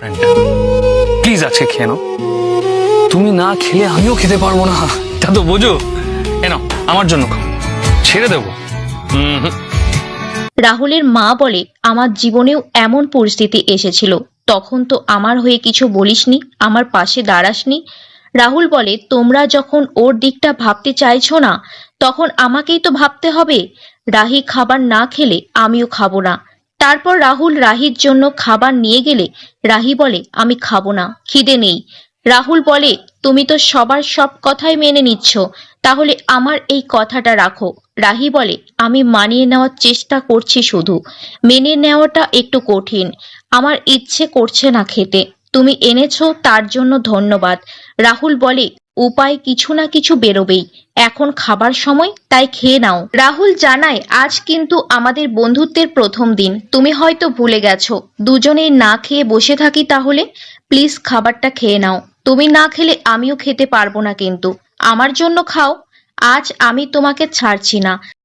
ফ্রেন্ডটা, please আজকে খেয়ে নাও। তুমি না খেলে আমিও খেতে পারবো না, তা তো বোঝো। এ নাও আমার জন্য খাও, ছেড়ে দেবো। রাহুলের মা বলে, আমার জীবনেও এমন পরিস্থিতি এসেছিল, তখন তো আমার হয়ে কিছু বলিসনি, আমার পাশে দাঁড়াসনি। রাহুল বলে, তোমরা যখন ওর দিকটা ভাবতে চাইছো না, তখন আমাকেই তো ভাবতে হবে। রাহি খাবার না খেলে আমিও খাবো না। তারপর রাহুল রাহির জন্য খাবার নিয়ে গেলে রাহি বলে, আমি খাবো না, খিদে নেই। রাহুল বলে, তুমি তো সবার সব কথাই মেনে নিচ্ছ, তাহলে আমার এই কথাটা রাখো। রাহি বলে, আমি মানিয়ে নেওয়ার চেষ্টা করছি, শুধু মেনে নেওয়াটা একটু কঠিন। আমার ইচ্ছে করছে না খেতে, তুমি এনেছো তার জন্য ধন্যবাদ। রাহুল বলে, উপায় কিছু না কিছু বেরোবেই, এখন খাবার সময়, তাই খেয়ে নাও। রাহুল জানায়, আজ কিন্তু আমাদের বন্ধুত্বের প্রথম দিন, তুমি হয়তো ভুলে গেছো। দুজনেই না খেয়ে বসে থাকি তাহলে? প্লিজ খাবারটা খেয়ে নাও, তুমি না খেলে আমিও খেতে পারবো না, কিন্তু আমার জন্য খাও। আজ আমি তোমাকে ছাড়ছি না।